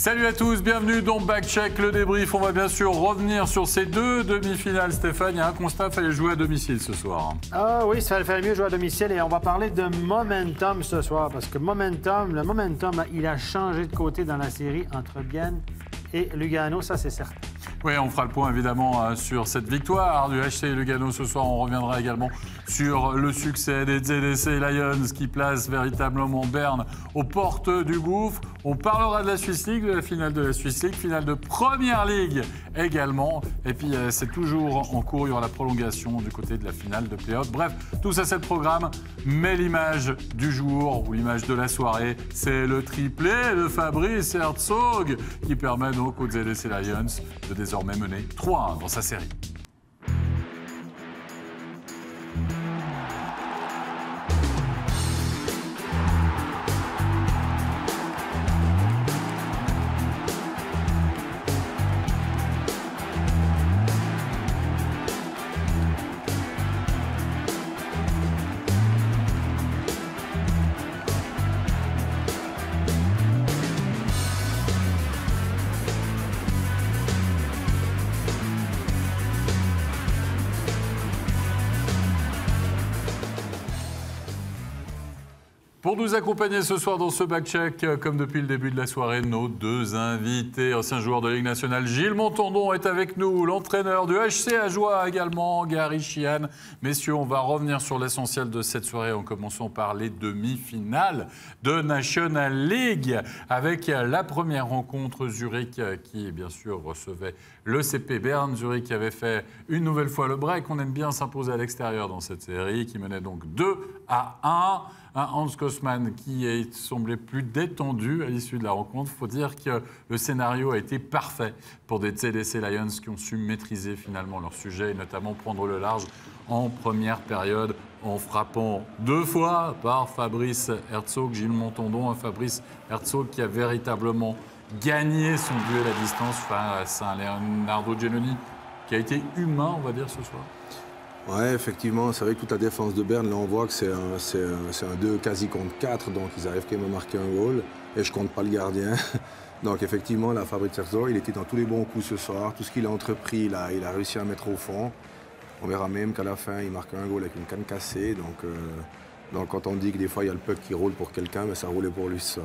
Salut à tous, bienvenue dans Backcheck, le débrief. On va bien sûr revenir sur ces deux demi-finales. Stéphane, il y a un constat, il fallait jouer à domicile ce soir. Ah oui, ça fallait mieux jouer à domicile et on va parler de momentum ce soir parce que le momentum, il a changé de côté dans la série entre Bienne et Lugano, ça c'est certain. Oui, on fera le point évidemment sur cette victoire du HC Lugano ce soir. On reviendra également sur le succès des ZDC Lions qui placent véritablement Berne aux portes du gouffre. On parlera de la Swiss League, de la finale de la Swiss League, finale de Première Ligue également. Et puis c'est toujours en cours, il y aura la prolongation du côté de la finale de play-off. Bref, tout ça c'est le programme. Mais l'image du jour ou l'image de la soirée, c'est le triplé de Fabrice Herzog qui permet donc aux ZDC Lions de désormais mener 3-1 dans sa série. Pour nous accompagner ce soir dans ce backcheck, comme depuis le début de la soirée, nos deux invités, ancien joueur de Ligue nationale, Gilles Montandon est avec nous, l'entraîneur du HC Ajoie également, Gary Sheehan. Messieurs, on va revenir sur l'essentiel de cette soirée en commençant par les demi-finales de National League avec la première rencontre Zurich qui, bien sûr, recevait le CP Berne. Zurich avait fait une nouvelle fois le break. On aime bien s'imposer à l'extérieur dans cette série qui menait donc 2-1. Un Hans Kosman qui semblait plus détendu à l'issue de la rencontre. Il faut dire que le scénario a été parfait pour des ZDC Lions qui ont su maîtriser finalement leur sujet et notamment prendre le large en première période en frappant deux fois par Fabrice Herzog, Gilles Montandon, un Fabrice Herzog qui a véritablement gagné son duel à distance face à Leonardo Giannoni qui a été humain, on va dire, ce soir. Ouais, effectivement, c'est vrai que toute la défense de Berne, là, on voit que c'est un 2 quasi contre 4, donc ils arrivent quand même à marquer un goal, et je compte pas le gardien. Donc effectivement, la Fabrice Herzog, il était dans tous les bons coups ce soir, tout ce qu'il a entrepris, il a réussi à mettre au fond. On verra même qu'à la fin, il marque un goal avec une canne cassée, donc quand on dit que des fois, il y a le puck qui roule pour quelqu'un, mais ça roulait pour lui, ça.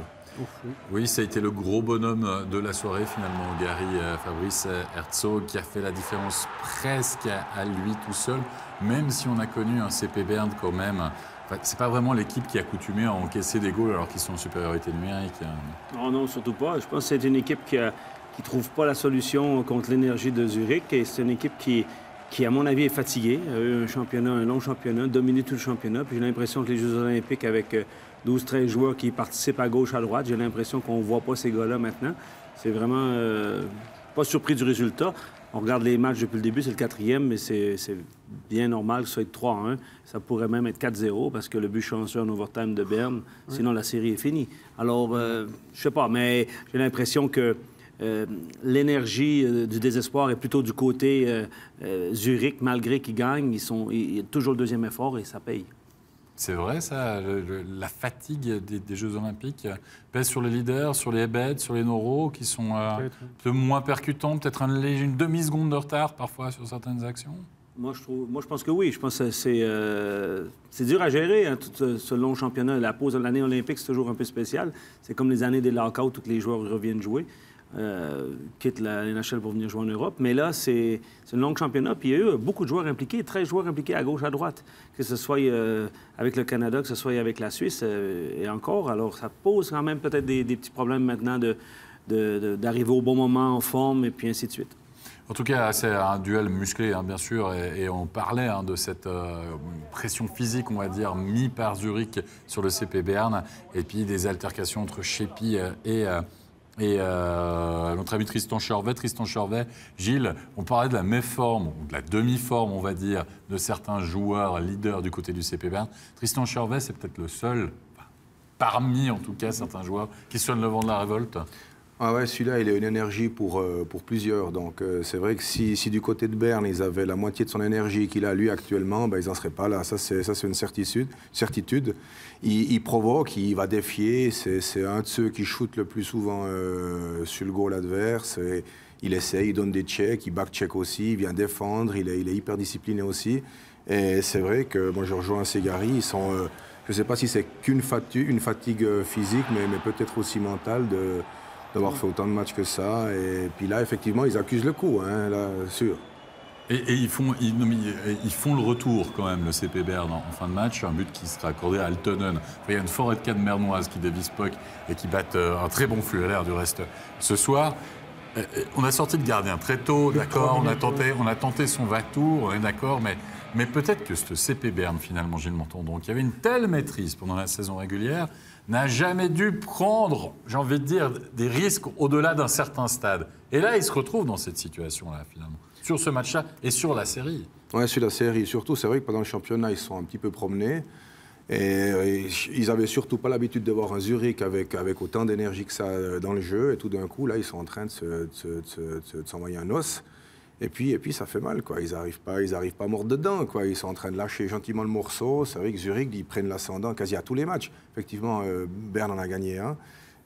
Oui, ça a été le gros bonhomme de la soirée finalement, Gary, Fabrice Herzog, qui a fait la différence presque à lui tout seul, même si on a connu un CP Berne quand même. Enfin, c'est pas vraiment l'équipe qui est accoutumée à encaisser des goals alors qu'ils sont en supériorité numérique. Non, surtout pas. Je pense que c'est une équipe qui trouve pas la solution contre l'énergie de Zurich et c'est une équipe qui, à mon avis, est fatiguée. Un long championnat, dominé tout le championnat. Puis j'ai l'impression que les Jeux olympiques avec 12-13 joueurs qui participent à gauche, à droite. J'ai l'impression qu'on ne voit pas ces gars-là maintenant. C'est vraiment pas surpris du résultat. On regarde les matchs depuis le début, c'est le 4e, mais c'est bien normal que ce soit 3-1. Ça pourrait même être 4-0 parce que le but chanceux en overtime de Berne, sinon la série est finie. Alors, je sais pas, mais j'ai l'impression que l'énergie du désespoir est plutôt du côté Zurich, malgré qu'ils gagnent. Il y a toujours le deuxième effort et ça paye. C'est vrai, ça, la fatigue des Jeux Olympiques pèse sur les leaders, sur les Ebed, sur les Noro, qui sont un peu moins percutants, peut-être une demi-seconde de retard parfois sur certaines actions. Moi, je pense que oui. Je pense que c'est dur à gérer, hein, tout ce long championnat. La pause de l'année olympique, c'est toujours un peu spécial. C'est comme les années des lockouts où les joueurs reviennent jouer. Quittent la NHL pour venir jouer en Europe. Mais là, c'est un long championnat. Puis il y a eu beaucoup de joueurs impliqués, 13 joueurs impliqués à gauche, à droite. Que ce soit avec le Canada, que ce soit avec la Suisse et encore. Alors, ça pose quand même peut-être des petits problèmes maintenant d'arriver au bon moment en forme et puis ainsi de suite. En tout cas, c'est un duel musclé, hein, bien sûr, et on parlait de cette pression physique, on va dire, mise par Zurich sur le CP Berne, et puis des altercations entre Sheppy et notre ami Tristan Chervet. Tristan Chervet, Gilles, on parlait de la méforme, ou de la demi-forme, on va dire, de certains joueurs leaders du côté du CP Berne. Tristan Chervet, c'est peut-être le seul, parmi en tout cas certains joueurs, qui sonne le vent de la révolte. Ah ouais, celui-là, il a une énergie pour plusieurs. Donc, c'est vrai que si du côté de Berne, ils avaient la moitié de son énergie qu'il a lui actuellement, ben, ils n'en seraient pas là. Ça, c'est une certitude. Il provoque, il va défier. C'est un de ceux qui shoot le plus souvent sur le goal adverse. Et il essaie, il donne des checks, il back-check aussi, il vient défendre, il est hyper discipliné aussi. Et c'est vrai que moi, je rejoins Ségari, ils sont... je ne sais pas si c'est qu'une fatigue physique, mais peut-être aussi mentale d'avoir fait autant de matchs que ça. Et puis là, effectivement, ils accusent le coup, hein, là, sûr. Et ils font le retour quand même, le CP Berne, en fin de match. Un but qui sera accordé à Altonen. Il y a une forêt de cannes bernoises qui dévisse puck et qui battent un très bon flux à l'air du reste. Ce soir, on a sorti le gardien très tôt, d'accord, on a tenté son va-tour, on est d'accord, mais peut-être que ce CP Berne, finalement, Gilles Montandon, qui avait une telle maîtrise pendant la saison régulière, n'a jamais dû prendre, j'ai envie de dire, des risques au-delà d'un certain stade. Et là, il se retrouve dans cette situation-là, finalement, sur ce match-là et sur la série. Oui, sur la série. Surtout, c'est vrai que pendant le championnat, ils se sont un petit peu promenés. Et ils n'avaient surtout pas l'habitude de voir un Zurich avec autant d'énergie que ça dans le jeu. Et tout d'un coup, là, ils sont en train de s'envoyer un os. Et puis, ça fait mal, quoi. Ils n'arrivent pas à mordre dedans, quoi. Ils sont en train de lâcher gentiment le morceau. C'est vrai que Zurich, ils prennent l'ascendant quasi à tous les matchs. Effectivement, Berne en a gagné un.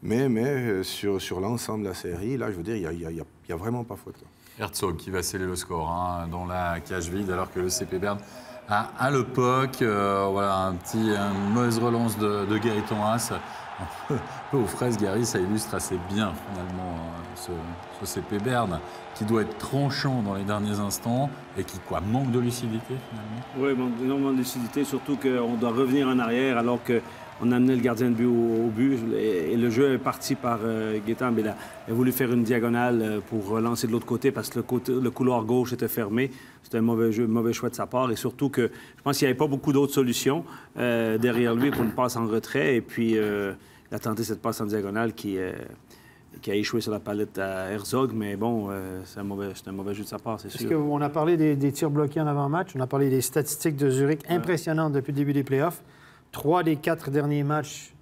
Mais sur l'ensemble de la série, là, je veux dire, il n'y a vraiment pas faute. Herzog qui va sceller le score dans la cage vide, alors que le CP Berne a le puck. Voilà, une mauvaise relance de Gaëtan Haas. Un peu aux fraises, Gary, ça illustre assez bien, finalement, ce CP Berne, qui doit être tranchant dans les derniers instants et qui, manque de lucidité, finalement. Oui, manque énormément de lucidité, surtout qu'on doit revenir en arrière alors qu'on a amené le gardien de but au but. Et le jeu est parti par Gaëtan, mais il a voulu faire une diagonale pour relancer de l'autre côté parce que le couloir gauche était fermé. C'était un mauvais choix de sa part. Et surtout que je pense qu'il n'y avait pas beaucoup d'autres solutions derrière lui pour une passe en retrait. Et puis, il a tenté cette passe en diagonale qui a échoué sur la palette à Herzog. Mais bon, c'est un mauvais jeu de sa part, c'est sûr. Parce qu'on a parlé des tirs bloqués en avant-match. On a parlé des statistiques de Zurich impressionnantes depuis le début des playoffs. 3 des 4 derniers matchs,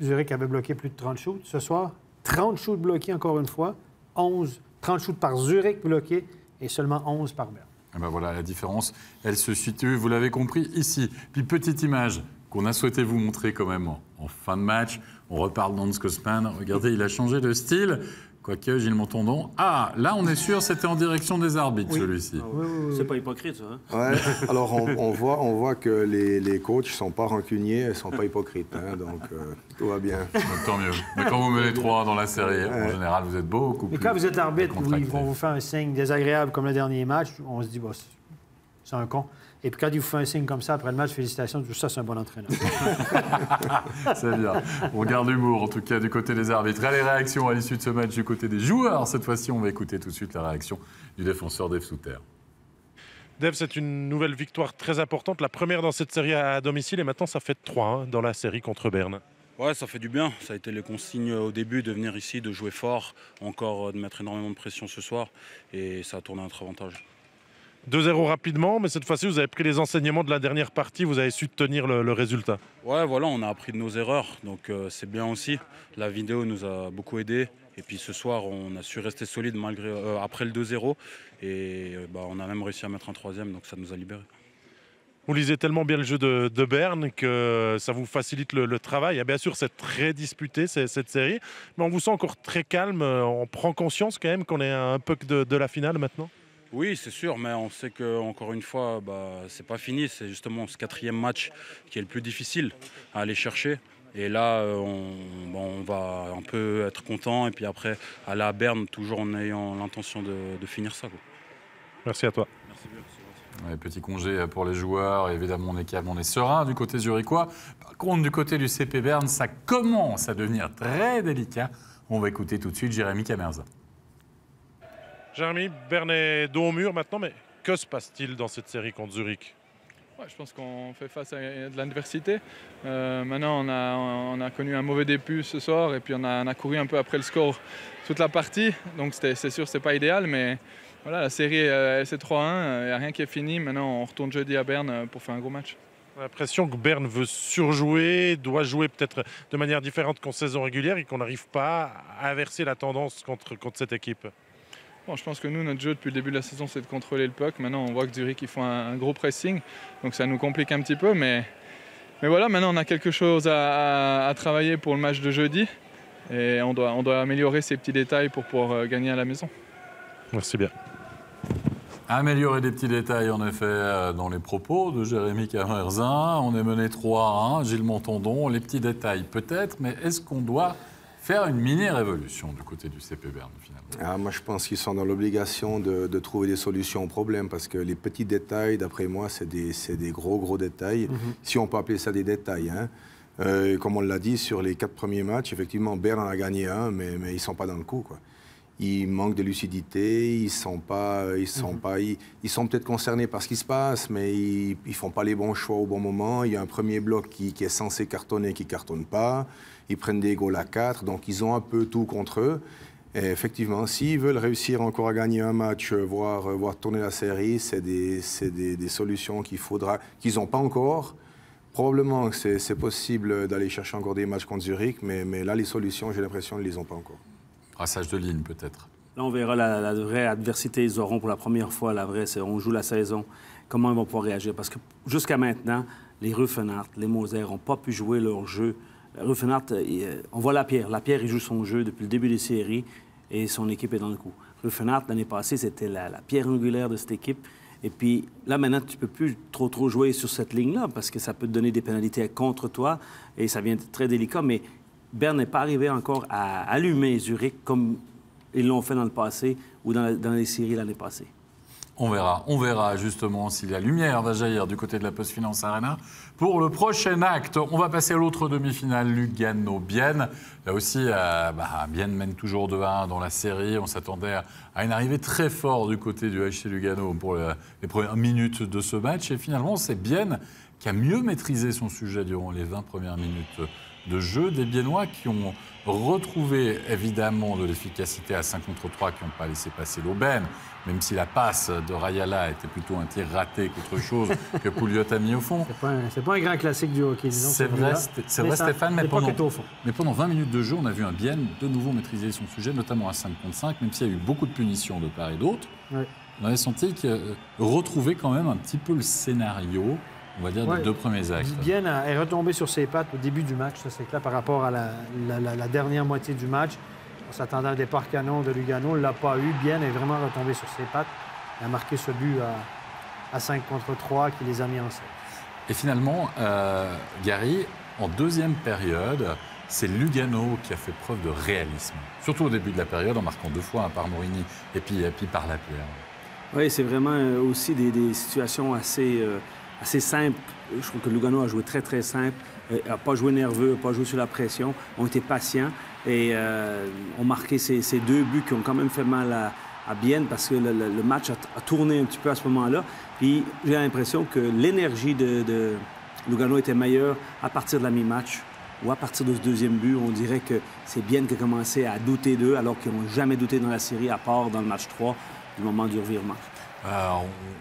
Zurich avait bloqué plus de 30 shoots. Ce soir, 30 shoots bloqués encore une fois. 30 shoots par Zurich bloqués et seulement 11 par Berne. Et ben voilà, la différence, elle se situe, vous l'avez compris, ici. Puis petite image qu'on a souhaité vous montrer quand même en fin de match. On reparle d'Hans Kosman. Regardez, il a changé de style. Quoique, Gilles Montandon. Ah, là, on est sûr, c'était en direction des arbitres, celui-ci. Oui. C'est pas hypocrite, ça. Hein? Ouais. Alors, on voit que les coachs ne sont pas rancuniers, ils ne sont pas hypocrites. Hein, donc, tout va bien. Tant mieux. Mais quand vous menez 3 dans la série, en général, vous êtes beaucoup plus. Mais quand vous êtes arbitre, où ils vont vous faire un signe désagréable comme le dernier match, on se dit, c'est un con. Et puis quand il vous fait un signe comme ça après le match, félicitations, tout ça, c'est un bon entraîneur. C'est bien. On garde l'humour, en tout cas, du côté des arbitres. Les réactions à l'issue de ce match du côté des joueurs. Cette fois-ci, on va écouter tout de suite la réaction du défenseur Dave Souter. Dave, c'est une nouvelle victoire très importante, la première dans cette série à domicile, et maintenant ça fait 3 dans la série contre Berne. Ouais, ça fait du bien. Ça a été les consignes au début de venir ici, de jouer fort, encore de mettre énormément de pression ce soir, et ça a tourné à notre avantage. 2-0 rapidement, mais cette fois-ci, vous avez pris les enseignements de la dernière partie, vous avez su tenir le résultat. Ouais, voilà, on a appris de nos erreurs, donc c'est bien aussi. La vidéo nous a beaucoup aidés. Et puis ce soir, on a su rester solide après le 2-0. Et on a même réussi à mettre un 3e, donc ça nous a libérés. Vous lisez tellement bien le jeu de Berne que ça vous facilite le travail. Et bien sûr, c'est très disputé, cette série. Mais on vous sent encore très calme. On prend conscience quand même qu'on est un puck de la finale maintenant. Oui, c'est sûr, mais on sait qu'encore une fois, c'est pas fini. C'est justement ce 4e match qui est le plus difficile à aller chercher. Et là, on va un peu être content et puis après aller à Berne, toujours en ayant l'intention de finir ça, quoi. Merci à toi. Merci bien. Ouais, petit congé pour les joueurs. Évidemment, on est calme, on est serein du côté zurichois. Par contre, du côté du CP Berne, ça commence à devenir très délicat. On va écouter tout de suite Jérémy Camerza. Jérémy, Berne est dos au mur maintenant, mais que se passe-t-il dans cette série contre Zurich ? Ouais, je pense qu'on fait face à de l'adversité. Maintenant, on a connu un mauvais début ce soir et puis on a couru un peu après le score toute la partie. Donc c'est sûr, c'est pas idéal, mais voilà, la série c'est 3-1, il n'y a rien qui est fini. Maintenant, on retourne jeudi à Berne pour faire un gros match. On a l'impression que Berne veut surjouer, doit jouer peut-être de manière différente qu'en saison régulière et qu'on n'arrive pas à inverser la tendance contre cette équipe. Bon, je pense que nous, notre jeu depuis le début de la saison, c'est de contrôler le puck. Maintenant, on voit que Zurich, ils font un gros pressing, donc ça nous complique un petit peu. Mais voilà, maintenant, on a quelque chose à travailler pour le match de jeudi. Et on doit améliorer ces petits détails pour pouvoir gagner à la maison. Merci bien. Améliorer des petits détails, en effet, dans les propos de Jérémy Camerzin. On est mené 3-1, Gilles Montandon. Les petits détails, peut-être, mais est-ce qu'on doit faire une mini-révolution du côté du CP Berne, finalement? Moi, je pense qu'ils sont dans l'obligation de trouver des solutions aux problèmes, parce que les petits détails, d'après moi, c'est des gros détails, si on peut appeler ça des détails. Hein. Comme on l'a dit, sur les 4 premiers matchs, effectivement, Berne en a gagné un, mais ils ne sont pas dans le coup, quoi. Ils manquent de lucidité, ils sont peut-être concernés par ce qui se passe, mais ils ne font pas les bons choix au bon moment. Il y a un premier bloc qui est censé cartonner, qui ne cartonne pas. Ils prennent des goals à 4, donc ils ont un peu tout contre eux. Et effectivement, s'ils veulent réussir encore à gagner un match, voire tourner la série, c'est des solutions qu'ils n'ont pas encore. Probablement que c'est possible d'aller chercher encore des matchs contre Zurich, mais là, les solutions, j'ai l'impression qu'ils ne les ont pas encore. Brassage de ligne, peut-être. Là, on verra la vraie adversité ils auront pour la première fois. La vraie, c'est on joue la saison. Comment ils vont pouvoir réagir? Parce que jusqu'à maintenant, les Ruffenhardt, les Moser n'ont pas pu jouer leur jeu. Ruffenhardt, on voit Lapierre. Lapierre, il joue son jeu depuis le début des séries et son équipe est dans le coup. Ruffenhardt, l'année passée, c'était la pierre angulaire de cette équipe. Et puis là, maintenant, tu ne peux plus trop jouer sur cette ligne-là parce que ça peut te donner des pénalités contre toi et ça vient très délicat. Mais Berne n'est pas arrivé encore à allumer Zurich comme ils l'ont fait dans le passé ou dans les séries l'année passée. On verra justement si la lumière va jaillir du côté de la Postfinance Arena. Pour le prochain acte, on va passer à l'autre demi-finale, Lugano-Bienne. Là aussi, Bienne mène toujours 2-1 dans la série. On s'attendait à une arrivée très forte du côté du HC Lugano pour les premières minutes de ce match. Et finalement, c'est Bienne qui a mieux maîtrisé son sujet durant les 20 premières minutes de jeu. Des Biennois qui ont retrouvé évidemment de l'efficacité à 5 contre 3, qui n'ont pas laissé passer l'aubaine, même si la passe de Rayala était plutôt un tir raté qu'autre chose que Pouliot a mis au fond. C'est pas un grand classique du hockey, disons. C'est vrai, Stéphane, mais pendant 20 minutes de jeu, on a vu un Bienne de nouveau maîtriser son sujet, notamment à 5 contre 5, même s'il y a eu beaucoup de punitions de part et d'autre. Ouais. On avait senti qu'il retrouvait quand même un petit peu le scénario, on va dire, des 2 premiers actes. Bienne est retombé sur ses pattes au début du match, ça c'est clair, par rapport à la dernière moitié du match. On s'attendait à un départ canon de Lugano, on ne l'a pas eu. Bienne est vraiment retombé sur ses pattes. Il a marqué ce but à 5 contre 3 qui les a mis en scène. Et finalement, Gary, en deuxième période, c'est Lugano qui a fait preuve de réalisme. Surtout au début de la période, en marquant 2 fois, par Morini et puis par Lapierre. Oui, c'est vraiment aussi des situations assez simples. Je trouve que Lugano a joué très simple, n'a pas joué nerveux, n'a pas joué sous la pression, ont été patients et ont marqué ces 2 buts qui ont quand même fait mal à Bienne parce que le match a tourné un petit peu à ce moment-là. Puis j'ai l'impression que l'énergie de Lugano était meilleure à partir de la mi-match ou à partir de ce 2e but. On dirait que c'est Bienne qui a commencé à douter d'eux alors qu'ils n'ont jamais douté dans la série à part dans le match 3 du moment du revirement.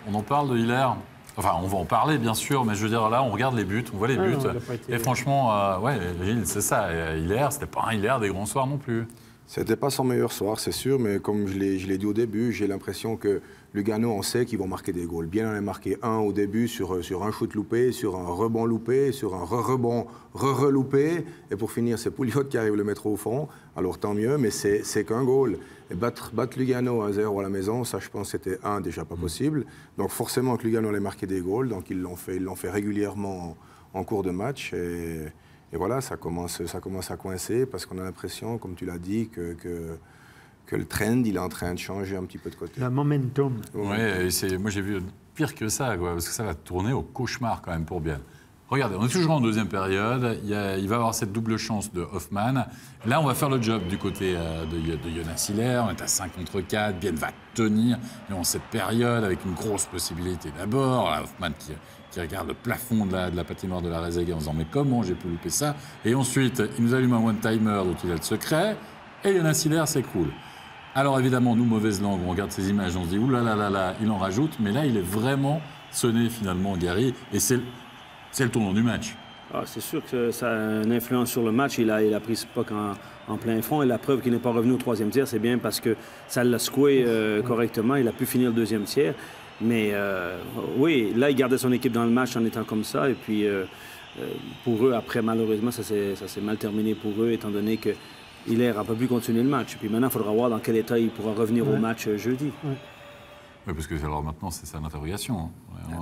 On en parle de Hiller. Enfin, on va en parler, bien sûr, mais je veux dire, là, on regarde les buts, on voit les buts. Et franchement, Gilles, c'est ça. Hiller, c'était pas un Hiller des grands soirs non plus. C'était pas son meilleur soir, c'est sûr, mais comme je l'ai dit au début, j'ai l'impression que Lugano, on sait qu'ils vont marquer des goals. Bien, on a marqué un au début sur un shoot loupé, sur un rebond loupé, sur un rebond loupé. Et pour finir, c'est Pouliot qui arrive le mettre au fond. Alors tant mieux, mais c'est qu'un goal. Et battre Lugano 1-0 à la maison, ça je pense c'était déjà pas possible. Donc forcément que Lugano allait marquer des goals, donc ils l'ont fait régulièrement en cours de match. Et voilà, ça commence à coincer parce qu'on a l'impression, comme tu l'as dit, que le trend, il est en train de changer un petit peu de côté. Le momentum. Oui, moi j'ai vu pire que ça, quoi, parce que ça va tourner au cauchemar quand même pour Bienne. Regardez, on est toujours en deuxième période, il va avoir cette double chance de Hoffman. Là, on va faire le job du côté de Jonas Hiller, on est à 5 contre 4, Bienne va tenir dans cette période avec une grosse possibilité d'abord. Hoffman qui regarde le plafond de la patinoire de la Réségué en disant « mais comment j'ai pu louper ça ?» Et ensuite, il nous allume un one-timer dont il a le secret, et Jonas Hiller s'écroule. Alors évidemment, nous, mauvaise langue, on regarde ces images, on se dit « ouh là là là là », il en rajoute, mais là, il est vraiment sonné finalement, Gary, et c'est C'est le tournant du match. Ah, c'est sûr que ça a une influence sur le match. Il a pris ce puck en plein fond. Et la preuve qu'il n'est pas revenu au troisième tiers, c'est bien parce que ça l'a secoué correctement. Il a pu finir le deuxième tiers. Mais oui, là, il gardait son équipe dans le match en étant comme ça. Et puis, pour eux, après, malheureusement, ça s'est mal terminé pour eux, étant donné que Hilaire n'a pas pu continuer le match. Puis maintenant, il faudra voir dans quel état il pourra revenir au match jeudi. Oui, parce que alors maintenant, c'est ça l'interrogation.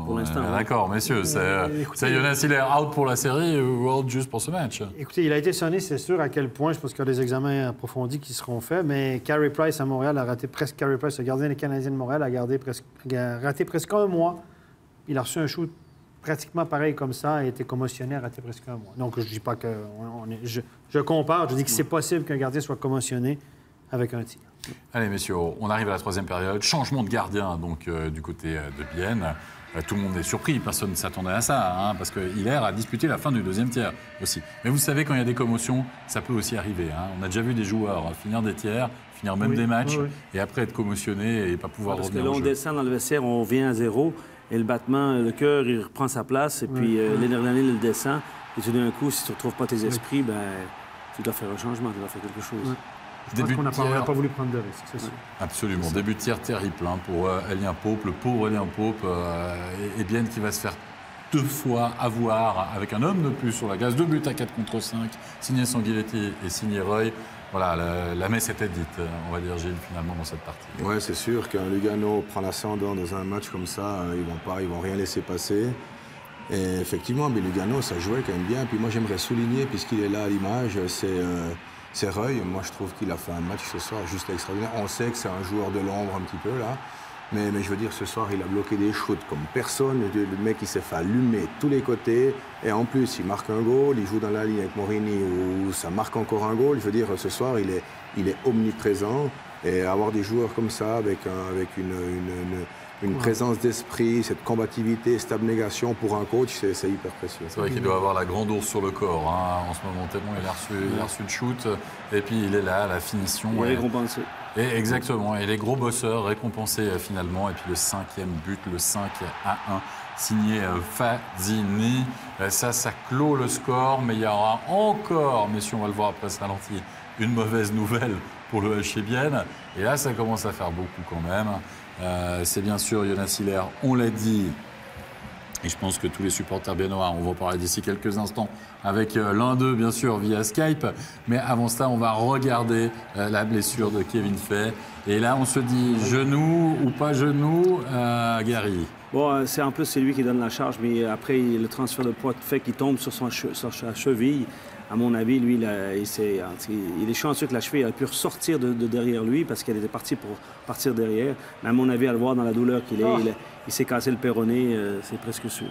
Pour l'instant. D'accord, messieurs. C'est Jonas Hilaire out pour la série ou out juste pour ce match? Écoutez, il a été sonné, c'est sûr, à quel point. Je pense qu'il y a des examens approfondis qui seront faits. Mais Carey Price à Montréal a raté presque. Carey Price, le gardien des Canadiens de Montréal, a raté presque un mois. Il a reçu un shoot pratiquement pareil comme ça, a été commotionné, a raté presque un mois. Donc, je ne dis pas que. Je compare, je dis que c'est possible qu'un gardien soit commotionné avec un tir. Allez, messieurs, on arrive à la troisième période. Changement de gardien, donc, du côté de Bienne. Tout le monde est surpris, personne ne s'attendait à ça, hein, parce que Hilaire a disputé la fin du deuxième tiers aussi. Mais vous savez, quand il y a des commotions, ça peut aussi arriver. Hein. On a déjà vu des joueurs finir des tiers, finir même des matchs, et après être commotionnés et pas pouvoir revenir au jeu. Parce que là, on descend dans le vestiaire, on revient à 0, et le battement, le cœur, il reprend sa place, et puis l'adrénaline, il descend. Et tout d'un coup, si tu ne retrouves pas tes esprits, ben, tu dois faire un changement, tu dois faire quelque chose. Je pense qu'on n'a pas voulu prendre de risques, c'est sûr. Absolument. Début de tir terrible pour Elien Pope, le pauvre Elien Pope, et Bienne qui va se faire 2 fois avoir avec un homme de plus sur la glace. 2 buts à 4 contre 5, signé Sanguinetti et signé Roy. Voilà, la messe était dite, on va dire, Gilles, finalement, dans cette partie. Oui, c'est sûr qu'un Lugano prend l'ascendant dans un match comme ça, ils vont rien laisser passer. Et effectivement, mais Lugano, ça jouait quand même bien. Puis moi, j'aimerais souligner, puisqu'il est là à l'image, c'est Roy. Moi, je trouve qu'il a fait un match ce soir juste extraordinaire. On sait que c'est un joueur de l'ombre un petit peu, là. Mais je veux dire, ce soir, il a bloqué des shoots comme personne. Le mec, il s'est fait allumer de tous les côtés. Et en plus, il marque un goal. Il joue dans la ligne avec Morini où ça marque encore un goal. Je veux dire, ce soir, il est omniprésent. Et avoir des joueurs comme ça, avec une présence d'esprit, cette combativité, cette abnégation pour un coach, c'est hyper précieux. C'est vrai qu'il doit avoir la grande ours sur le corps en ce moment, tellement il a reçu le shoot. Et puis il est là, la finition. Il est récompensé. Et exactement, et les gros bosseurs récompensés finalement. Et puis le 5e but, le 5-1, signé Fazzini. Ça clôt le score, mais il y aura encore, messieurs, on va le voir après ce ralenti, une mauvaise nouvelle pour le HC Bienne. Et là, ça commence à faire beaucoup quand même. C'est bien sûr Jonas Hilaire, on l'a dit, et je pense que tous les supporters biennois, on va en parler d'ici quelques instants avec l'un d'eux, bien sûr, via Skype. Mais avant ça, on va regarder la blessure de Kevin Fay. Et là, on se dit genou ou pas genou, Gary. Bon, en plus, c'est lui qui donne la charge, mais après, le transfert de poids fait qu'il tombe sur sa cheville. À mon avis, lui, il est chanceux que la cheville a pu ressortir de derrière lui parce qu'elle était partie pour partir derrière. Mais à mon avis, à le voir dans la douleur qu'il est, il s'est cassé le péroné, c'est presque sûr.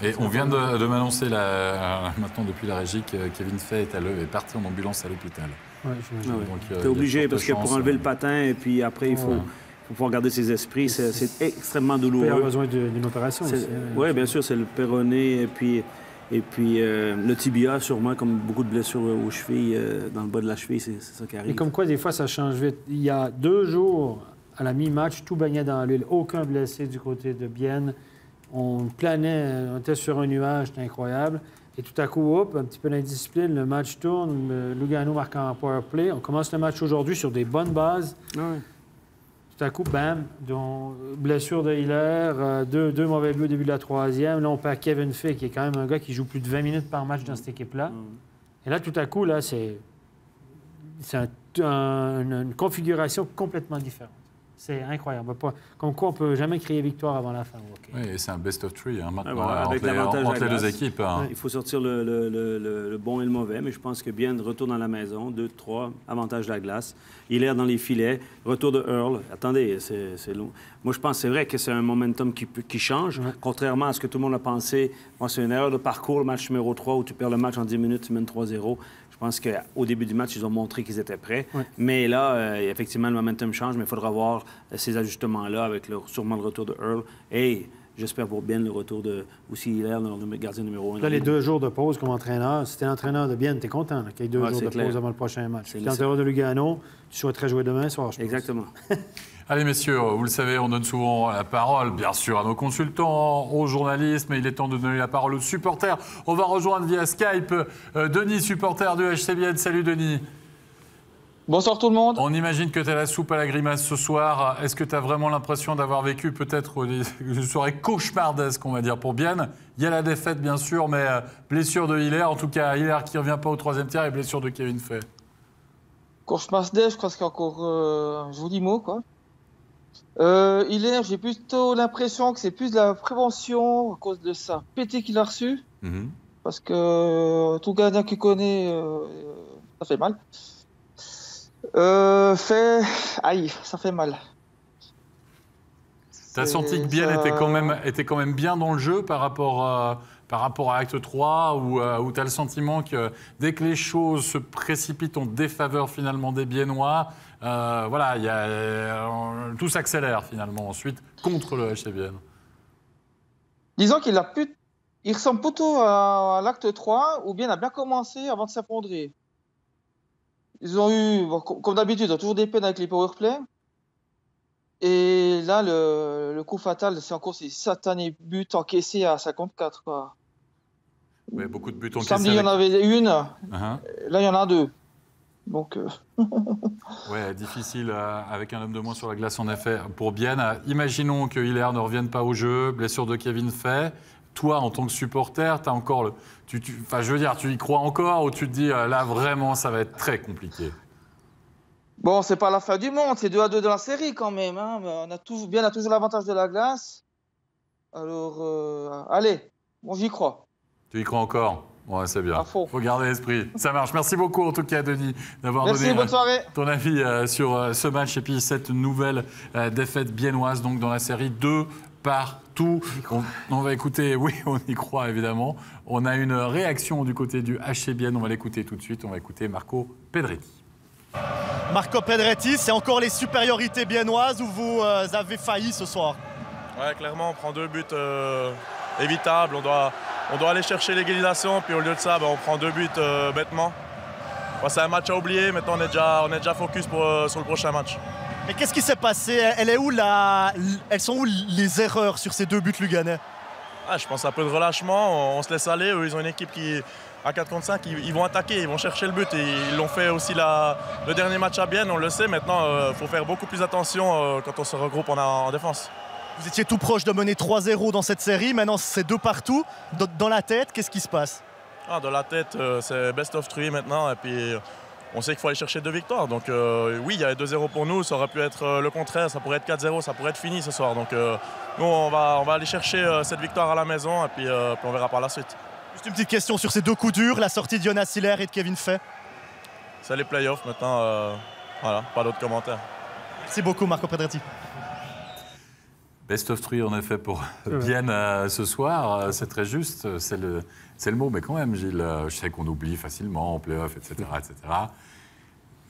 Et on vient de m'annoncer maintenant depuis la régie que Kevin Fay est parti en ambulance à l'hôpital. T'es obligé parce que pour enlever le patin et puis après, il faut pouvoir garder ses esprits. C'est extrêmement douloureux. Il a besoin d'une opération aussi. Oui, bien sûr, c'est le péroné et puis le tibia, sûrement, comme beaucoup de blessures aux chevilles, dans le bas de la cheville, c'est ça qui arrive. Et comme quoi, des fois, ça change vite. Il y a 2 jours, à la mi-match, tout baignait dans l'huile. Aucun blessé du côté de Bienne. On planait, on était sur un nuage, c'était incroyable. Et tout à coup, un petit peu d'indiscipline, le match tourne, Lugano marque en power play. On commence le match aujourd'hui sur des bonnes bases. Ouais. Tout à coup, bam, blessure de Hilaire, 2 mauvais buts au début de la 3e. Là, on perd Kevin Fay, qui est quand même un gars qui joue plus de 20 minutes par match dans cette équipe-là. Et là, tout à coup, là, c'est une configuration complètement différente. C'est incroyable. Comme quoi, on ne peut jamais crier victoire avant la fin. Oui, et c'est un best of 3 maintenant, voilà, entre les 2 équipes. Hein. Il faut sortir le bon et le mauvais, mais je pense que Bienne retourne à la maison, 2-3, avantage de la glace. Hilaire dans les filets, retour de Earl. Attendez, c'est long. Moi, je pense que c'est vrai que c'est un momentum qui change, contrairement à ce que tout le monde a pensé. Moi, c'est une erreur de parcours, le match numéro 3, où tu perds le match en 10 minutes, tu mènes 3-0. Je pense qu'au début du match, ils ont montré qu'ils étaient prêts. Mais là, effectivement, le momentum change, mais il faudra voir ces ajustements-là avec sûrement le retour de Earl. Et j'espère pour bien le retour de aussi Hilaire, le gardien numéro 1. Là, les 2 jours de pause comme entraîneur, si tu es l'entraîneur de Bienne, tu es content qu'il y ait 2 jours de pause avant le prochain match. Si tu es l'entraîneur de Lugano, tu souhaiterais jouer demain soir, je pense. Exactement. Allez, messieurs, vous le savez, on donne souvent la parole, bien sûr, à nos consultants, aux journalistes, mais il est temps de donner la parole aux supporters. On va rejoindre via Skype Denis, supporter du HC Bienne. Salut, Denis. Bonsoir tout le monde. On imagine que tu as la soupe à la grimace ce soir. Est-ce que tu as vraiment l'impression d'avoir vécu peut-être une soirée cauchemardesque, on va dire, pour Bienne? Il y a la défaite, bien sûr, mais blessure de Hilaire. En tout cas, Hilaire qui ne revient pas au 3e tiers et blessure de Kevin Fay. Cauchemardesque, je crois qu'il y a encore un joli mot, quoi. Hilaire, j'ai plutôt l'impression que c'est plus de la prévention à cause de ça pété qu'il a reçu. Parce que tout gardien qui connaît, ça fait mal. Aïe, ça fait mal. T'as senti que Bienne était quand même bien dans le jeu par rapport à Acte 3 où t'as le sentiment que dès que les choses se précipitent en défaveur finalement des Biennois, tout s'accélère finalement ensuite contre le HC Bienne. Disons qu'il ressemble plutôt à l'acte 3 où Bienne a bien commencé avant de s'effondrer. Ils ont eu, comme d'habitude, ils ont toujours des peines avec les powerplays. Et là, le coup fatal, c'est encore ces satanés buts encaissés à 54. Quoi. Oui, beaucoup de buts encaissés. Samedi, il y en avait une. Là, il y en a 2. Donc. Ouais, difficile avec un homme de moins sur la glace, en effet, pour Bienne. Imaginons que Hilaire ne revienne pas au jeu, blessure de Kevin Fay. Toi, en tant que supporter, tu as encore tu y crois encore ou tu te dis là vraiment ça va être très compliqué? Bon, c'est pas la fin du monde, c'est 2-2 dans la série quand même. Hein. Bienne a toujours l'avantage de la glace. Alors, allez, bon, j'y crois. Tu y crois encore? Ouais, c'est bien. Faut garder l'esprit. Ça marche. Merci beaucoup en tout cas, Denis, d'avoir donné ton avis sur ce match et puis cette nouvelle défaite biennoise donc dans la série 2 partout. On va écouter, oui, on y croit évidemment. On a une réaction du côté du HC Bienne, on va l'écouter tout de suite. On va écouter Marco Pedretti. Marco Pedretti, c'est encore les supériorités biennoises où vous avez failli ce soir? Ouais, clairement, on prend 2 buts évitables. On doit aller chercher l'égalisation, puis au lieu de ça, on prend 2 buts bêtement. Ouais, c'est un match à oublier, maintenant on est déjà focus sur le prochain match. Mais qu'est-ce qui s'est passé? Elles sont où les erreurs sur ces 2 buts luganais? Je pense un peu de relâchement, on se laisse aller. Eux, ils ont une équipe qui, à 4 contre 5, ils vont attaquer, ils vont chercher le but. Et ils l'ont fait aussi le dernier match à Bienne, on le sait. Maintenant, il faut faire beaucoup plus attention quand on se regroupe en défense. Vous étiez tout proche de mener 3-0 dans cette série, maintenant c'est 2 partout. Dans la tête, qu'est-ce qui se passe? Dans la tête, c'est best of 3 maintenant. Et puis, on sait qu'il faut aller chercher 2 victoires. Donc oui, il y a 2-0 pour nous. Ça aurait pu être le contraire. Ça pourrait être 4-0. Ça pourrait être fini ce soir. Donc nous, on va aller chercher cette victoire à la maison. Et puis on verra par la suite. Juste une petite question sur ces 2 coups durs. La sortie de Jonas Hilaire et de Kevin Fay. C'est les playoffs maintenant. Voilà, pas d'autres commentaires. Merci beaucoup, Marco Pedretti. Best of 3 en effet pour Bienne ce soir. C'est très juste. C'est le mot. Mais quand même, Gilles, je sais qu'on oublie facilement en play-off, etc., etc.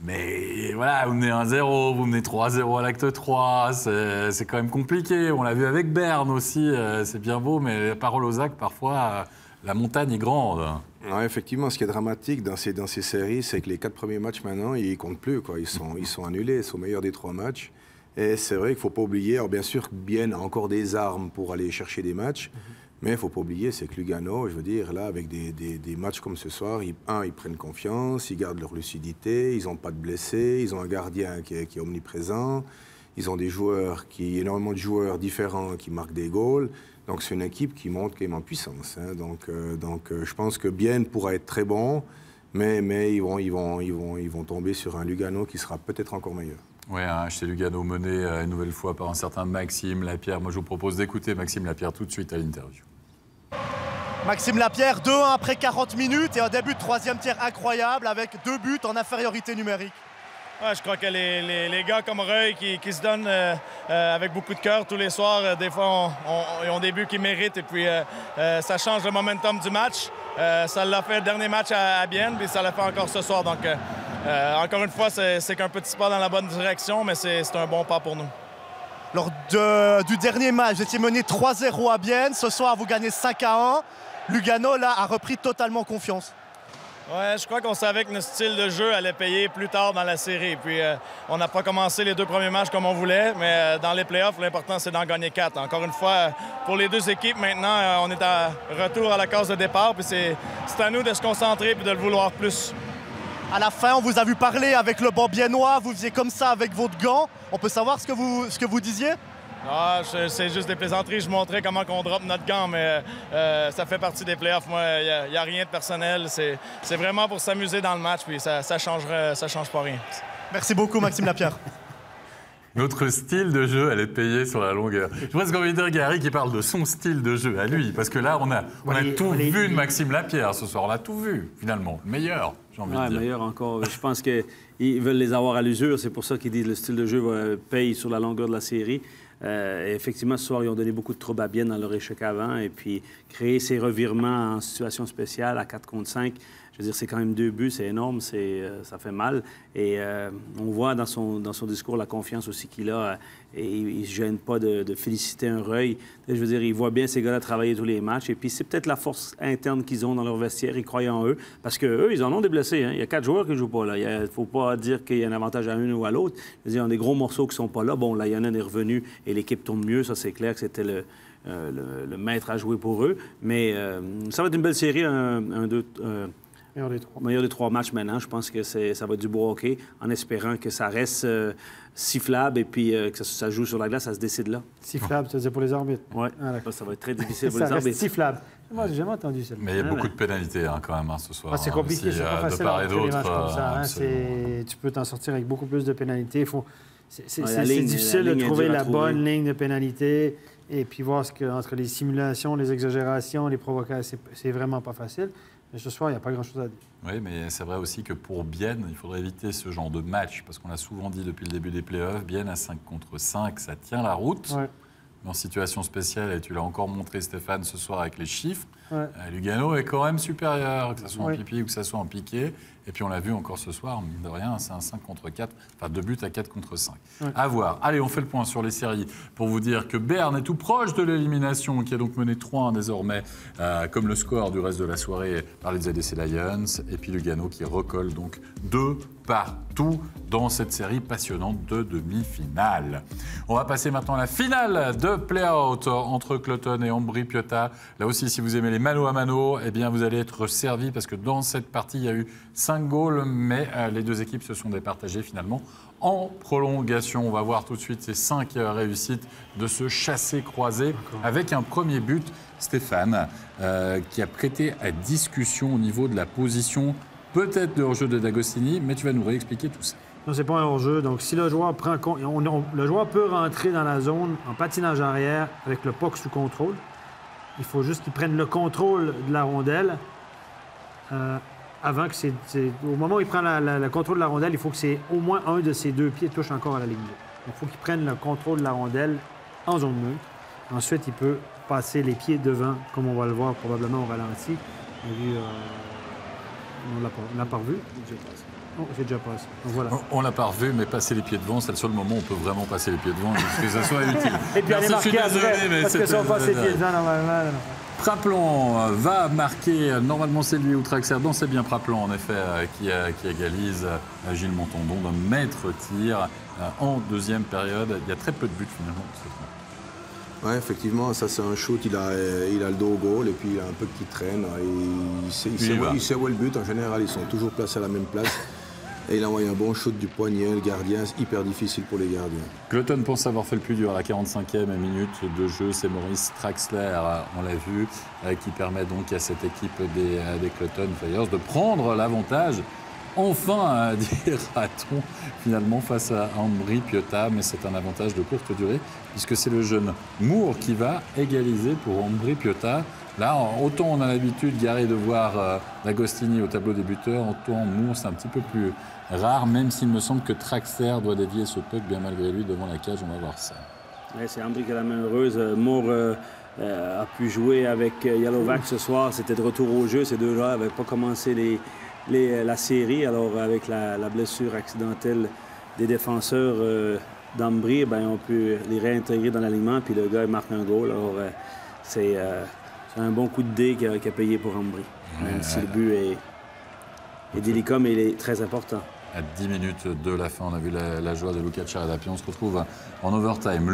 Mais voilà, vous menez 1-0, vous menez 3-0 à l'acte 3, c'est quand même compliqué. On l'a vu avec Berne aussi, c'est bien beau, mais la parole aux actes, parfois, la montagne est grande. Ouais, effectivement, ce qui est dramatique dans ces séries, c'est que les 4 premiers matchs maintenant, ils ne comptent plus, quoi. Ils sont annulés, ils sont meilleurs des 3 matchs. Et c'est vrai qu'il ne faut pas oublier, alors bien sûr, Bienne a encore des armes pour aller chercher des matchs, mais il ne faut pas oublier, c'est que Lugano, je veux dire, là, avec des matchs comme ce soir, ils prennent confiance, ils gardent leur lucidité, ils n'ont pas de blessés, ils ont un gardien qui est omniprésent, ils ont énormément de joueurs différents qui marquent des goals. Donc c'est une équipe qui monte quand même en puissance. Hein. Donc je pense que Bienne pourra être très bon, mais ils vont tomber sur un Lugano qui sera peut-être encore meilleur. Oui, chez Lugano mené une nouvelle fois par un certain Maxime Lapierre. Moi, je vous propose d'écouter Maxime Lapierre tout de suite à l'interview. Maxime Lapierre, 2-1 après 40 minutes et un début de 3e tiers incroyable avec 2 buts en infériorité numérique. Ouais, je crois que les gars comme Reuil qui se donnent avec beaucoup de cœur tous les soirs, des fois, ils ont des buts qu'ils méritent et puis ça change le momentum du match. Ça l'a fait le dernier match à Bienne, puis ça l'a fait encore ce soir. Donc, encore une fois, c'est qu'un petit pas dans la bonne direction, mais c'est un bon pas pour nous. Lors du dernier match, vous étiez mené 3-0 à Bienne. Ce soir, vous gagnez 5-1. Lugano, là, a repris totalement confiance. Ouais, je crois qu'on savait que notre style de jeu allait payer plus tard dans la série. Puis on n'a pas commencé les 2 premiers matchs comme on voulait, mais dans les playoffs, l'important, c'est d'en gagner 4. Encore une fois, pour les 2 équipes, maintenant, on est à retour à la case de départ. Puis c'est à nous de se concentrer et de le vouloir plus. À la fin, on vous a vu parler avec le banc biennois. Vous faisiez comme ça avec votre gant. On peut savoir ce que vous disiez? Ah, c'est juste des plaisanteries. Je montrais comment on drop notre gant, mais ça fait partie des playoffs. Moi, il n'y a rien de personnel. C'est vraiment pour s'amuser dans le match, puis ça change pas rien. Merci beaucoup, Maxime Lapierre. Notre style de jeu allait payer sur la longueur. Je pense qu'on va dire Gary qui parle de son style de jeu à lui, parce que là, on a tout vu de Maxime Lapierre ce soir. On a tout vu, finalement. Meilleur, j'ai envie de dire. Meilleur encore. Je pense qu'ils veulent les avoir à l'usure. C'est pour ça qu'ils disent que le style de jeu paye sur la longueur de la série. Et effectivement, ce soir, ils ont donné beaucoup de troubles à Bienne dans leur échec avant. Et puis, créer ces revirements en situation spéciale à 4 contre 5, je veux dire, c'est quand même 2 buts, c'est énorme, ça fait mal. Et on voit dans son discours la confiance aussi qu'il a. Et il ne se gêne pas de féliciter un Reuil. Je veux dire, il voit bien ces gars-là travailler tous les matchs. Et puis, c'est peut-être la force interne qu'ils ont dans leur vestiaire. Ils croient en eux. Parce qu'eux, ils en ont des blessés. Hein. Il y a 4 joueurs qui ne jouent pas. Il ne faut pas dire qu'il y a un avantage à une ou à l'autre. Je veux dire, il y a des gros morceaux qui ne sont pas là. Bon, là, Yann est revenu et l'équipe tourne mieux. Ça, c'est clair que c'était le maître à jouer pour eux. Mais ça va être une belle série. Meilleur des 3 matchs maintenant. Je pense que ça va être du beau hockey, en espérant que ça reste sifflable et puis que ça joue sur la glace, ça se décide là. Sifflable, ça veut dire pour les arbitres? Oui. Ça va être très difficile pour les arbitres. Sifflable. Moi, j'ai jamais entendu ça. Mais il y a beaucoup de pénalités quand même ce soir. C'est compliqué, c'est pas facile de part et d'autre. Tu peux t'en sortir avec beaucoup plus de pénalités. C'est difficile de trouver la bonne ligne de pénalité et puis voir entre les simulations, les exagérations, les provocations, c'est vraiment pas facile. Mais ce soir, il n'y a pas grand-chose à dire. Oui, mais c'est vrai aussi que pour Bienne, il faudrait éviter ce genre de match, parce qu'on l'a souvent dit depuis le début des playoffs, Bienne à 5 contre 5, ça tient la route. Ouais. Mais en situation spéciale, et tu l'as encore montré, Stéphane, ce soir avec les chiffres, Lugano est quand même supérieur, que ce soit en pipi ou que ce soit en piqué. Et puis on l'a vu encore ce soir, mine de rien, c'est un 5 contre 4, enfin 2 buts à 4 contre 5. Ouais. À voir. Allez, on fait le point sur les séries pour vous dire que Berne est tout proche de l'élimination, qui a donc mené 3-1 désormais, comme le score du reste de la soirée par les ZDC Lions. Et puis Lugano qui recolle donc 2 partout dans cette série passionnante de demi-finale. On va passer maintenant à la finale de play-out entre Cloton et Ambri-Piotta. Là aussi, si vous aimez les mano à mano, eh bien vous allez être servi parce que dans cette partie, il y a eu 5 goals, mais les 2 équipes se sont départagées finalement en prolongation. On va voir tout de suite ces 5 réussites de ce chassé-croisé avec un premier but, Stéphane, qui a prêté à discussion au niveau de la position peut-être de hors-jeu de D'Agostini, mais tu vas nous réexpliquer tout ça. Non, c'est pas un hors-jeu. Donc, si le joueur prend compte, le joueur peut rentrer dans la zone en patinage arrière avec le puck sous contrôle. Il faut juste qu'il prenne le contrôle de la rondelle avant que au moment où il prend le contrôle de la rondelle, il faut que c'est au moins un de ses 2 pieds touche encore à la ligne. Il faut qu'il prenne le contrôle de la rondelle en zone neutre. Ensuite, il peut passer les pieds devant, comme on va le voir probablement au ralenti. On l'a pas revu. Oh, j'ai déjà passé. Donc, voilà. On l'a pas revu, mais passer les pieds devant, c'est le seul moment où on peut vraiment passer les pieds devant, que ça soit utile. Et puis aller marquer après, parce que si on passe les pieds devant, normalement... Praplan va marquer, normalement c'est lui ou Traxler, non c'est bien Praplan en effet qui égalise Gilles Montandon d'un maître-tir en deuxième période. Il y a très peu de buts finalement. Oui, effectivement, ça c'est un shoot, il a le dos au goal et puis il a un peu qui traîne. Il sait où est le but, en général ils sont toujours placés à la même place. Et il a envoyé un bon shoot du poignet, le gardien, c'est hyper difficile pour les gardiens. Cloton pense avoir fait le plus dur à la 45e minute de jeu, c'est Maurice Traxler, on l'a vu, qui permet donc à cette équipe des Cloton Flyers de prendre l'avantage. Enfin, dira-t-on, finalement, face à Ambri-Piotta, mais c'est un avantage de courte durée, puisque c'est le jeune Moore qui va égaliser pour Ambri-Piotta. Là, autant on a l'habitude, Gary, de voir D'Agostini au tableau des buteurs, autant Moore, c'est un petit peu plus rare, même s'il me semble que Traxler doit dévier ce puck, bien malgré lui, devant la cage, on va voir ça. Ouais, c'est Ambri qui a la main heureuse. Moore a pu jouer avec Jalovac ce soir, c'était de retour au jeu, ces deux-là n'avaient pas commencé la série, alors avec la blessure accidentelle des défenseurs, d'Ambry, ben, on peut les réintégrer dans l'alignement, puis le gars il marque un goal. Alors, c'est un bon coup de dé qui a payé pour Ambry. Même si le but est délicat, mais il est très important. À 10 minutes de la fin, on a vu la joie de Luca Ciaradapi. On se retrouve en overtime.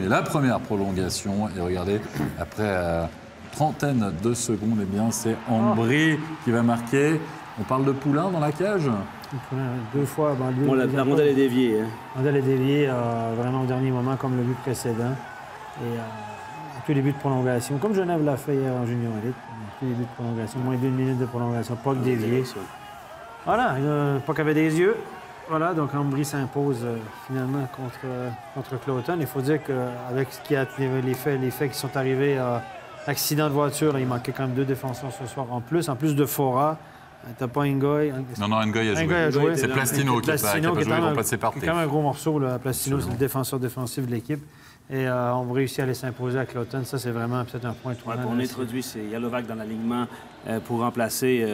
La première prolongation. Et regardez, après trentaine de secondes, eh bien, c'est Ambry qui va marquer. On parle de Poulain dans la cage. Deux fois. La rondelle est déviée. Hein. La rondelle est déviée vraiment au dernier moment, comme le but précédent. Et à tous les buts de prolongation, comme Genève l'a fait hier en Junior Elite, tous les buts de prolongation, moins d'une minute de prolongation, pas que dévié. Voilà, pas qu'avec des yeux. Voilà, donc Ambry s'impose finalement contre Claughton. Il faut dire qu'avec ce qui a les faits qui sont arrivés, accident de voiture, il manquait quand même 2 défenseurs ce soir en plus de Fora. T'as pas Ngoy. Non, Ngoy a joué. C'est Plastino qui n'a pas joué, ils vont passer par terre. C'est quand même un gros morceau, là. Plastino, c'est le défenseur défensif de l'équipe. Et on réussit à aller s'imposer à Claughton. Ça, c'est vraiment peut-être un point tournant. On introduit Jalovac dans l'alignement pour remplacer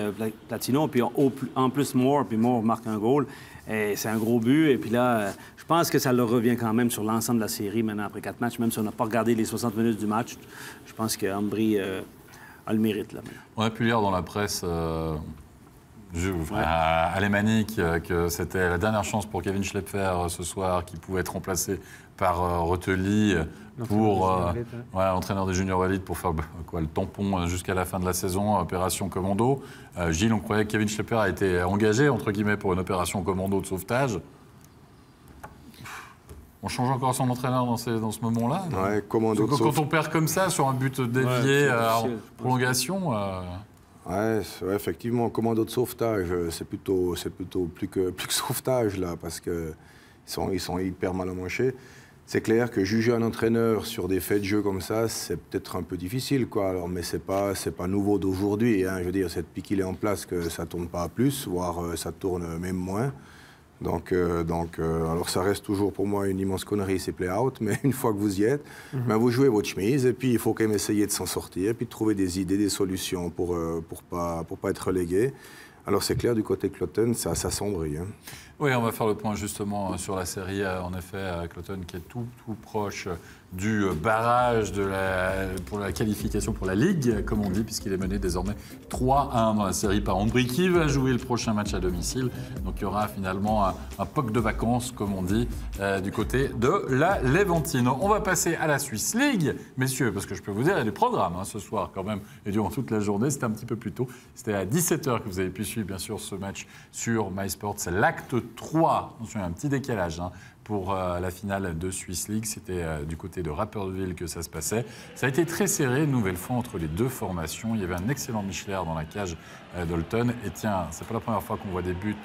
Platino. Puis en plus, Moore marque un goal. C'est un gros but. Et puis là, je pense que ça leur revient quand même sur l'ensemble de la série maintenant après 4 matchs. Même si on n'a pas regardé les 60 minutes du match, je pense que Ambry a le mérite. Là. On a pu lire dans la presse alémanique que c'était la dernière chance pour Kevin Schlepfer ce soir, qui pouvait être remplacé par Rotely pour entraîneur des juniors élites pour faire le tampon jusqu'à la fin de la saison, opération commando. Gilles, on croyait que Kevin Schlepfer a été engagé entre guillemets pour une opération commando de sauvetage. On change encore son entraîneur dans ce moment-là. Ouais, commando quand on perd comme ça sur un but dévié en prolongation. Ouais, effectivement, commando de sauvetage, c'est plutôt plus que sauvetage là, parce que ils sont hyper mal amanchés. C'est clair que juger un entraîneur sur des faits de jeu comme ça, c'est peut-être un peu difficile, quoi. Alors, mais c'est pas nouveau d'aujourd'hui. Hein. Je veux dire, c'est depuis qu'il est en place que ça tourne pas plus, voire ça tourne même moins. Donc, alors ça reste toujours pour moi une immense connerie, c'est play-out, mais une fois que vous y êtes, ben vous jouez votre chemise et puis il faut quand même essayer de s'en sortir et puis de trouver des idées, des solutions pour pas être relégué. Alors c'est clair, du côté Claughton, ça s'assombrit. Hein. Oui, on va faire le point justement sur la série. En effet, Claughton qui est tout proche du barrage pour la qualification pour la Ligue, comme on dit, puisqu'il est mené désormais 3-1 dans la série par Ambry, qui va jouer le prochain match à domicile. Donc il y aura finalement un POC de vacances, comme on dit, du côté de la Levantine. On va passer à la Swiss League, messieurs, parce que je peux vous dire, il y a des programmes ce soir quand même, et durant toute la journée. C'était un petit peu plus tôt. C'était à 17h que vous avez pu suivre, bien sûr, ce match sur MySports. C'est l'acte 3. Attention, il y a un petit décalage. Pour la finale de Swiss League, c'était du côté de Rapperswil que ça se passait. Ça a été très serré, une nouvelle fois, entre les deux formations. Il y avait un excellent Michler dans la cage d'Holton. Et tiens, c'est pas la première fois qu'on voit des buts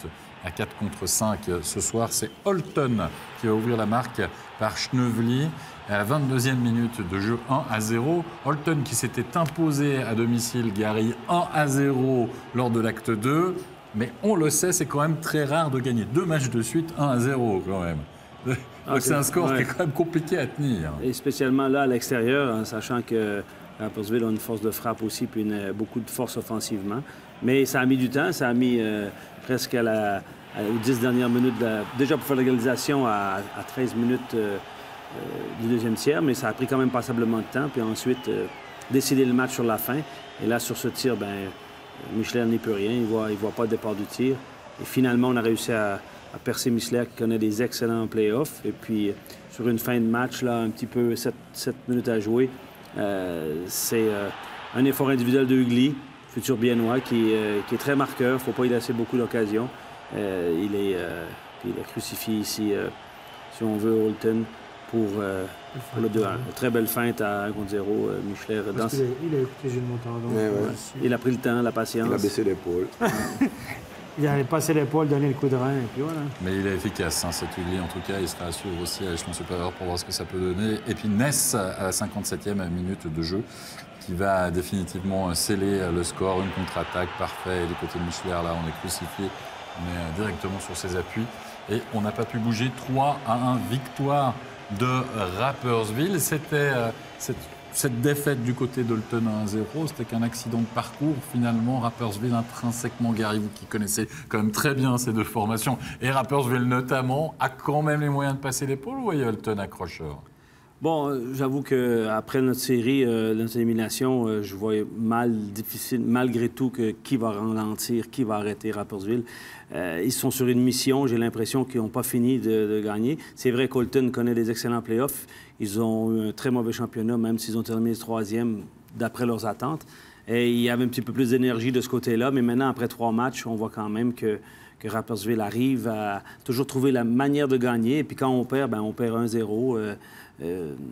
à 4 contre 5 ce soir. C'est Holton qui va ouvrir la marque par Schnevely. À la 22e minute de jeu, 1-0. Holton qui s'était imposé à domicile, Gary, 1-0 lors de l'acte 2. Mais on le sait, c'est quand même très rare de gagner 2 matchs de suite, 1-0 quand même. Donc c'est un score qui est quand même compliqué à tenir. Et spécialement là, à l'extérieur, sachant que Rapperswil a une force de frappe aussi, puis beaucoup de force offensivement. Mais ça a mis du temps, ça a mis presque aux 10 dernières minutes, déjà pour faire l'égalisation à 13 minutes du deuxième tiers, mais ça a pris quand même passablement de temps. Puis ensuite, décider le match sur la fin. Et là, sur ce tir, Michler n'y peut rien, il voit pas le départ du tir. Et finalement, on a réussi à percer Michler qui connaît des excellents playoffs. Et puis, sur une fin de match, là, un petit peu 7 minutes à jouer, c'est un effort individuel de Hugli, futur Biennois, qui est très marqueur. Il ne faut pas y laisser beaucoup d'occasions. Il a crucifié ici, si on veut, Holton pour le 2-1. Très belle feinte à 1 contre 0. Michler il a écouté Gilles Montandon. Il a pris le temps, la patience. Il a baissé l'épaule. Il avait passé l'épaule, donné le coup de rein, et puis voilà. Mais il est efficace, cet Hugli. En tout cas, il sera à suivre aussi à l'échelon supérieur pour voir ce que ça peut donner. Et puis Ness, à la 57e minute de jeu, qui va définitivement sceller le score. Une contre-attaque parfaite. Et du côté de Michler, là, on est crucifié. On est directement sur ses appuis. Et on n'a pas pu bouger. 3-1, victoire de Rapperswil. C'était cette défaite du côté d'Holton à 1-0, c'était qu'un accident de parcours. Finalement, Rapperswil intrinsèquement, Gary, vous qui connaissez quand même très bien ces deux formations, et Rapperswil notamment, a quand même les moyens de passer l'épaule, ou voyez Holton accrocheur? Bon, j'avoue qu'après notre série, notre élimination, je voyais difficile, malgré tout, qui va ralentir, qui va arrêter Rapperswil. Ils sont sur une mission, j'ai l'impression qu'ils n'ont pas fini de gagner. C'est vrai qu'Holton connaît des excellents playoffs. Ils ont eu un très mauvais championnat, même s'ils ont terminé 3e d'après leurs attentes. Et il y avait un petit peu plus d'énergie de ce côté-là. Mais maintenant, après 3 matchs, on voit quand même que Rapperswil arrive à toujours trouver la manière de gagner. Et puis quand on perd, on perd 1-0.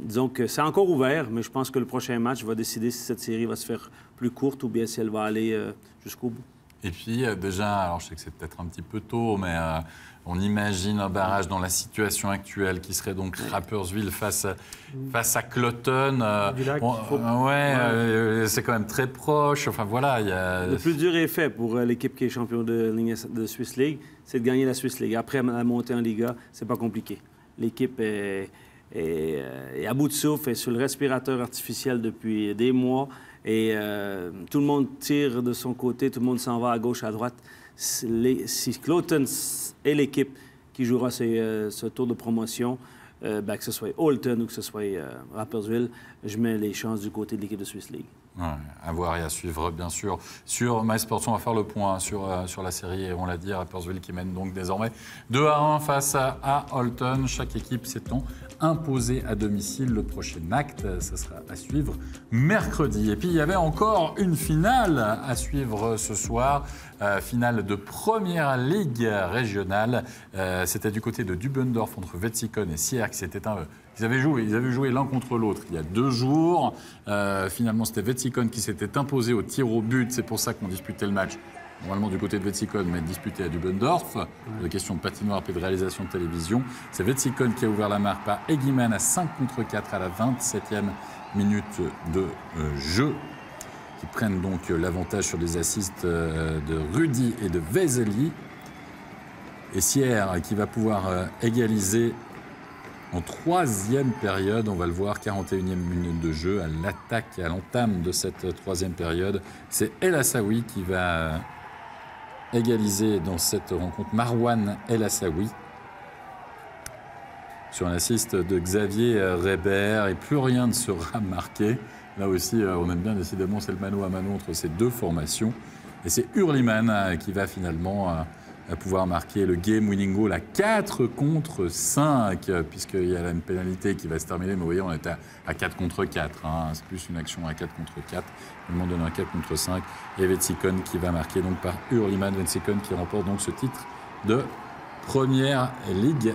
Disons que c'est encore ouvert, mais je pense que le prochain match va décider si cette série va se faire plus courte ou bien si elle va aller jusqu'au bout. Et puis déjà, alors je sais que c'est peut-être un petit peu tôt, mais on imagine un barrage dans la situation actuelle qui serait donc Rapperswil face à Cloton. C'est quand même très proche. Enfin voilà, le plus dur est fait pour l'équipe qui est champion de Swiss League, c'est de gagner la Swiss League. Après la montée en Liga, c'est pas compliqué. L'équipe est à bout de souffle, est sur le respirateur artificiel depuis des mois. Et tout le monde tire de son côté, tout le monde s'en va à gauche, à droite. Si Cloton est l'équipe qui jouera ce tour de promotion, que ce soit Holton ou que ce soit Rapperswil, je mets les chances du côté de l'équipe de Swiss League. Ouais, à voir et à suivre, bien sûr. Sur MySports, on va faire le point sur la série. Et on l'a dit, Rapperswil qui mène donc désormais 2-1 face à Holton. Chaque équipe s'étant imposée à domicile. Le prochain acte, ça sera à suivre mercredi. Et puis, il y avait encore une finale à suivre ce soir. Finale de première ligue régionale. C'était du côté de Dubendorf contre Wetzikon et Sierre. Ils avaient joué l'un contre l'autre il y a 2 jours. Finalement, c'était Wetzikon qui s'était imposé au tir au but. C'est pour ça qu'on disputait le match. Normalement du côté de Wetzikon, mais disputé à Dubendorf. De question de patinoire et de réalisation de télévision. C'est Wetzikon qui a ouvert la marque par Egiman à 5-4 à la 27e minute de jeu. Qui prennent donc l'avantage sur des assists de Rudy et de Vezeli. Et Sierre qui va pouvoir égaliser en 3e période. On va le voir, 41e minute de jeu, à l'attaque et à l'entame de cette 3e période. C'est El Assaoui qui va égaliser dans cette rencontre. Marwan El Assaoui. Sur un assist de Xavier Reber. Et plus rien ne sera marqué. Là aussi, on aime bien, décidément, c'est le mano à mano entre ces deux formations. Et c'est Hurliman qui va finalement pouvoir marquer le game-winning goal à 4-5, puisqu'il y a une pénalité qui va se terminer. Mais vous voyez, on est à 4-4. Hein. C'est plus une action à 4-4. Le monde donne un 4-5. Et Wetzikon qui va marquer donc par Hurliman. Wetzikon qui remporte donc ce titre de première ligue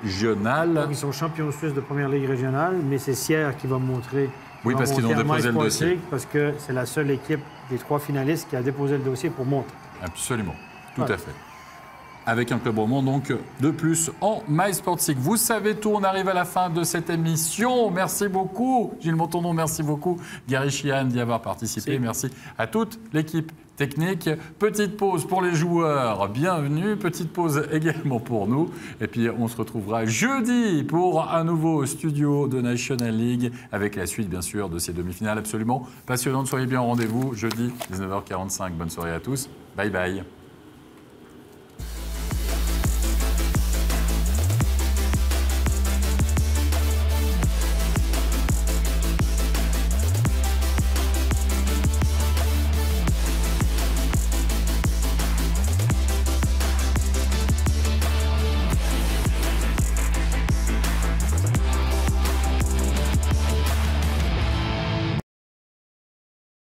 régionale. Donc, ils sont champions suisses de première ligue régionale, mais c'est Sierre qui va montrer... Oui, parce qu'ils ont déposé le dossier. Parce que c'est la seule équipe des 3 finalistes qui a déposé le dossier pour monter. Absolument, tout à fait. Avec un club roman, donc, de plus en MySportsIC. Vous savez tout, on arrive à la fin de cette émission. Merci beaucoup, Gilles Montandon, merci beaucoup, Gary Sheehan, d'y avoir participé. Merci à toute l'équipe technique. Petite pause pour les joueurs, bienvenue. Petite pause également pour nous. Et puis, on se retrouvera jeudi pour un nouveau studio de National League avec la suite, bien sûr, de ces demi-finales absolument passionnantes. Soyez bien au rendez-vous, jeudi, 19h45. Bonne soirée à tous. Bye bye.